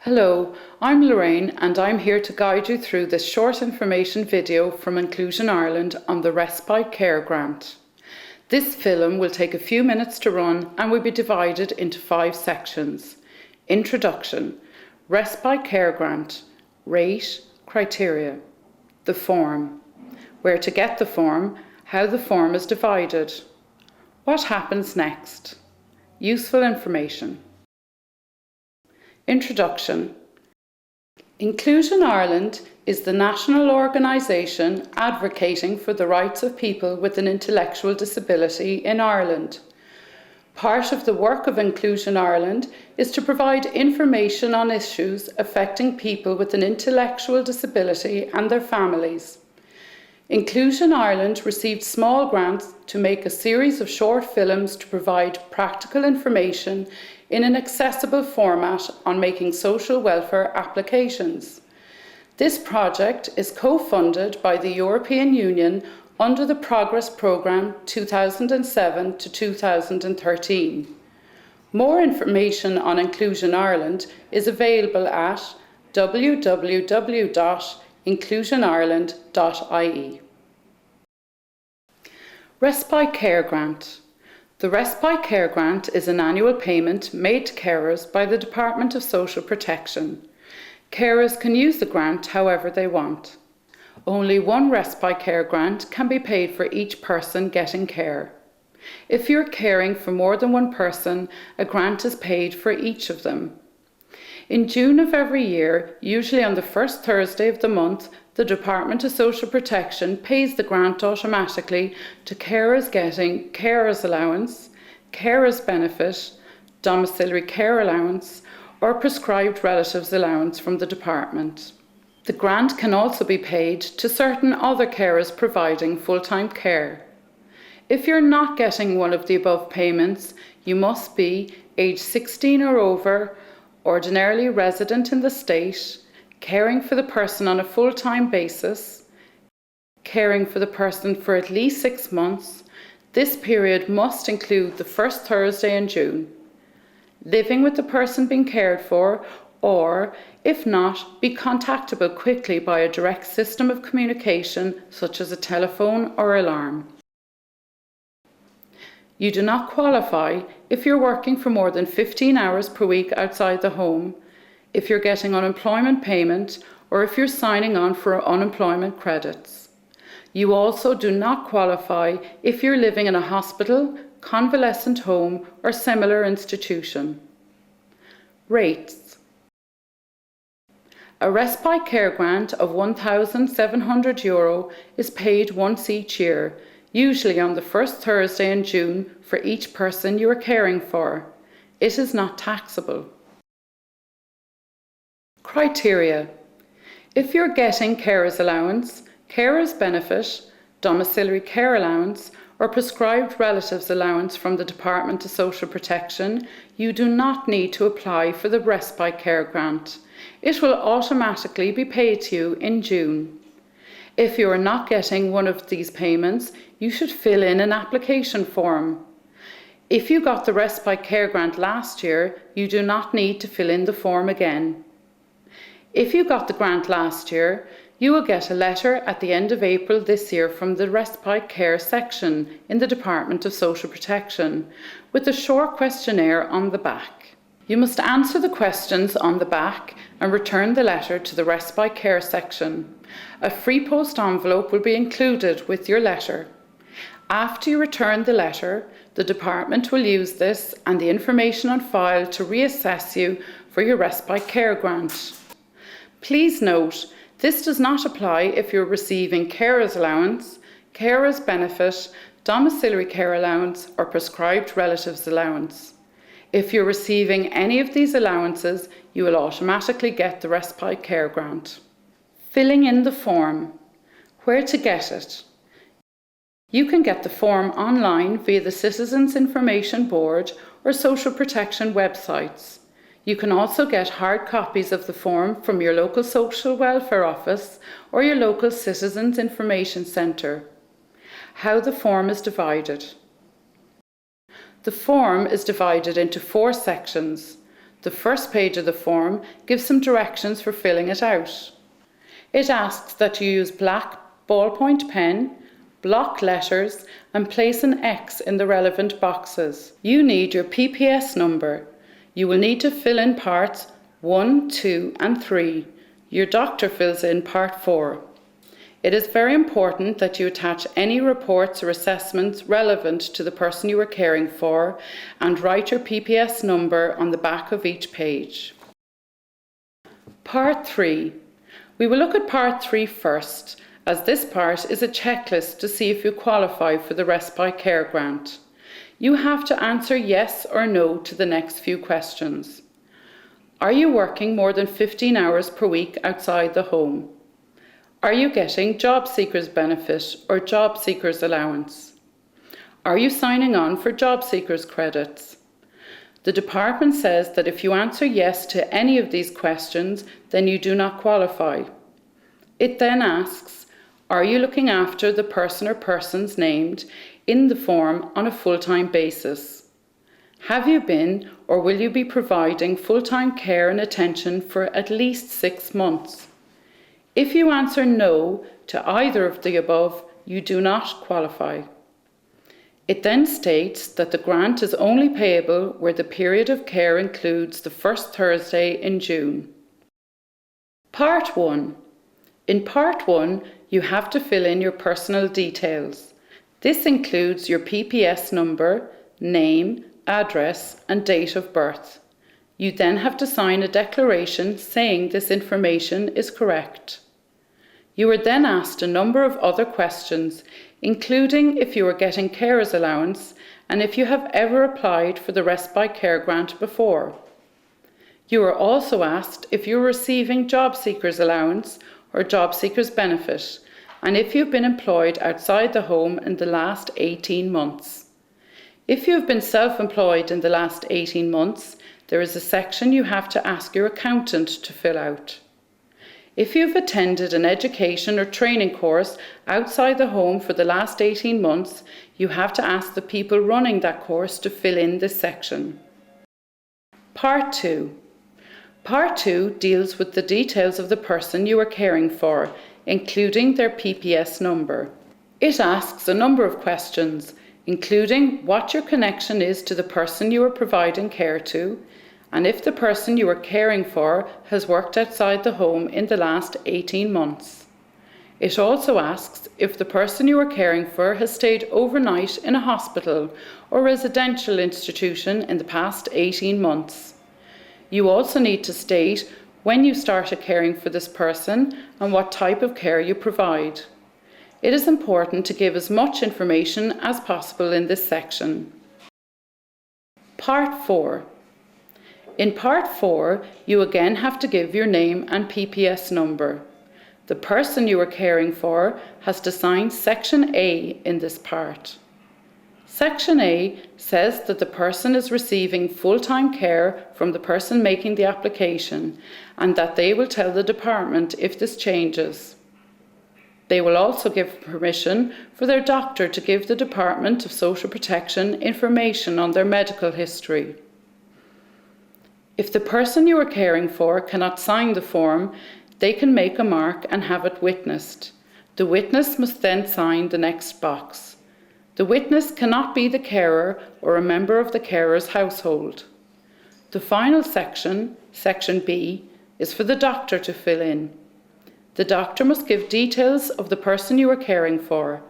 Hello, I'm Lorraine and I'm here to guide you through this short information video from Inclusion Ireland on the Respite Care Grant. This film will take a few minutes to run and will be divided into 5 sections. Introduction, Respite Care Grant, Rate, Criteria, the form, where to get the form, how the form is divided, what happens next, useful information. Introduction. Inclusion Ireland is the national organisation advocating for the rights of people with an intellectual disability in Ireland. Part of the work of Inclusion Ireland is to provide information on issues affecting people with an intellectual disability and their families. Inclusion Ireland received small grants to make a series of short films to provide practical information in an accessible format on making social welfare applications. This project is co-funded by the European Union under the Progress Programme 2007 to 2013. More information on Inclusion Ireland is available at www.inclusionireland.ie. Respite Care Grant. The Respite Care Grant is an annual payment made to carers by the Department of Social Protection. Carers can use the grant however they want. Only one Respite Care Grant can be paid for each person getting care. If you're caring for more than one person, a grant is paid for each of them. In June of every year, usually on the first Thursday of the month, the Department of Social Protection pays the grant automatically to carers getting carers allowance, carers benefit, domiciliary care allowance, or prescribed relatives allowance from the department. The grant can also be paid to certain other carers providing full-time care. If you're not getting one of the above payments, you must be age 16 or over, ordinarily resident in the state, caring for the person on a full-time basis, caring for the person for at least 6 months. This period must include the first Thursday in June. Living with the person being cared for, or, if not, be contactable quickly by a direct system of communication such as a telephone or alarm. You do not qualify if you're working for more than 15 hours per week outside the home, if you're getting unemployment payment, or if you're signing on for unemployment credits. You also do not qualify if you're living in a hospital, convalescent home, or similar institution. Rates. A Respite Care Grant of €1,700 is paid once each year, usually on the first Thursday in June for each person you are caring for. It is not taxable. Criteria. If you're getting carers allowance, carers benefit, domiciliary care allowance, or prescribed relatives allowance from the Department of Social Protection, you do not need to apply for the Respite Care Grant. It will automatically be paid to you in June. If you are not getting one of these payments, you should fill in an application form. If you got the Respite Care Grant last year, you do not need to fill in the form again. If you got the grant last year, you will get a letter at the end of April this year from the Respite Care section in the Department of Social Protection with a short questionnaire on the back. You must answer the questions on the back and return the letter to the Respite Care section. A free post envelope will be included with your letter. After you return the letter, the department will use this and the information on file to reassess you for your Respite Care Grant. Please note, this does not apply if you're receiving carers allowance, carers benefit, domiciliary care allowance, or prescribed relatives allowance. If you're receiving any of these allowances, you will automatically get the Respite Care Grant. Filling in the form. Where to get it? You can get the form online via the Citizens Information Board or Social Protection websites. You can also get hard copies of the form from your local social welfare office or your local Citizens Information Centre. How the form is divided. The form is divided into 4 sections. The first page of the form gives some directions for filling it out. It asks that you use black ballpoint pen, block letters and place an X in the relevant boxes. You need your PPS number. You will need to fill in parts 1, 2 and 3. Your doctor fills in part 4. It is very important that you attach any reports or assessments relevant to the person you are caring for and write your PPS number on the back of each page. Part 3. We will look at Part 3 first, as this part is a checklist to see if you qualify for the Respite Care Grant. You have to answer yes or no to the next few questions. Are you working more than 15 hours per week outside the home? Are you getting job seekers benefit or job seekers allowance? Are you signing on for job seekers credits? The department says that if you answer yes to any of these questions, then you do not qualify. It then asks, are you looking after the person or persons named in the form on a full-time basis? Have you been or will you be providing full-time care and attention for at least 6 months? If you answer no to either of the above, you do not qualify. It then states that the grant is only payable where the period of care includes the first Thursday in June. Part 1. In Part 1, you have to fill in your personal details. This includes your PPS number, name, address and date of birth. You then have to sign a declaration saying this information is correct. You are then asked a number of other questions, including if you are getting carers allowance and if you have ever applied for the Respite Care Grant before. You are also asked if you are receiving job seekers allowance or job seekers benefit and if you've been employed outside the home in the last 18 months. If you have been self-employed in the last 18 months, there is a section you have to ask your accountant to fill out. If you've attended an education or training course outside the home for the last 18 months, you have to ask the people running that course to fill in this section. Part 2. Part 2 deals with the details of the person you are caring for, including their PPS number. It asks a number of questions, including what your connection is to the person you are providing care to, and if the person you are caring for has worked outside the home in the last 18 months. It also asks if the person you are caring for has stayed overnight in a hospital or residential institution in the past 18 months. You also need to state when you started caring for this person and what type of care you provide. It is important to give as much information as possible in this section. Part 4. In Part 4, you again have to give your name and PPS number. The person you are caring for has to sign Section A in this part. Section A says that the person is receiving full-time care from the person making the application and that they will tell the department if this changes. They will also give permission for their doctor to give the Department of Social Protection information on their medical history. If the person you are caring for cannot sign the form, they can make a mark and have it witnessed. The witness must then sign the next box. The witness cannot be the carer or a member of the carer's household. The final section, Section B, is for the doctor to fill in. The doctor must give details of the person you are caring for.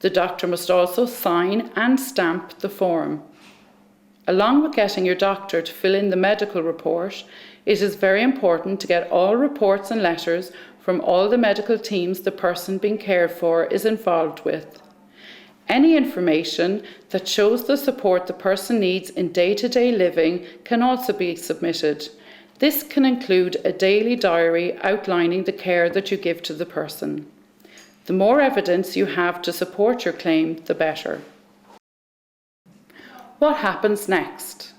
The doctor must also sign and stamp the form. Along with getting your doctor to fill in the medical report, it is very important to get all reports and letters from all the medical teams the person being cared for is involved with. Any information that shows the support the person needs in day-to-day living can also be submitted. This can include a daily diary outlining the care that you give to the person. The more evidence you have to support your claim, the better. What happens next?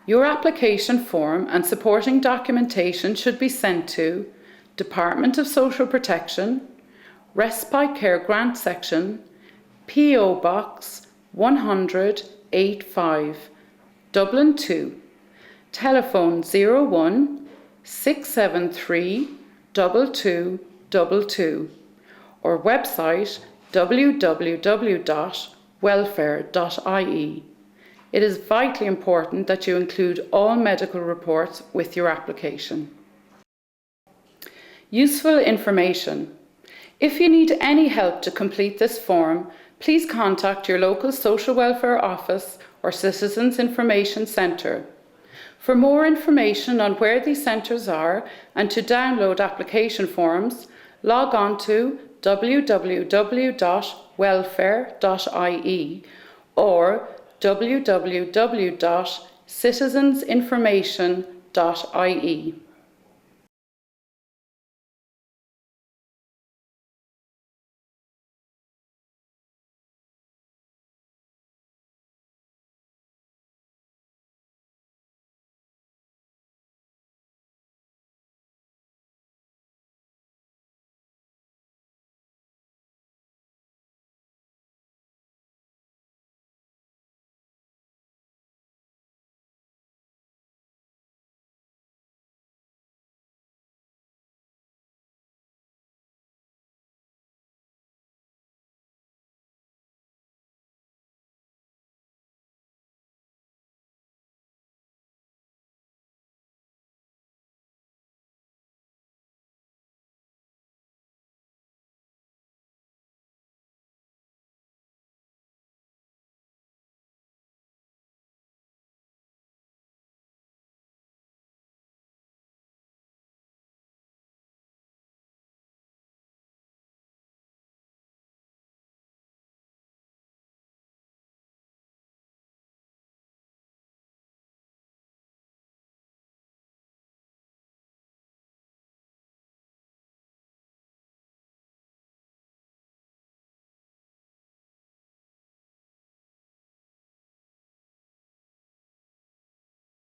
Your application form and supporting documentation should be sent to Department of Social Protection, Respite Care Grant Section, P.O. Box 10085, Dublin 2. telephone 01 673 2222 or website www.welfare.ie. It is vitally important that you include all medical reports with your application. Useful information. If you need any help to complete this form, please contact your local social welfare office or Citizens Information Centre. For more information on where these centres are and to download application forms, log on to www.welfare.ie or www.citizensinformation.ie.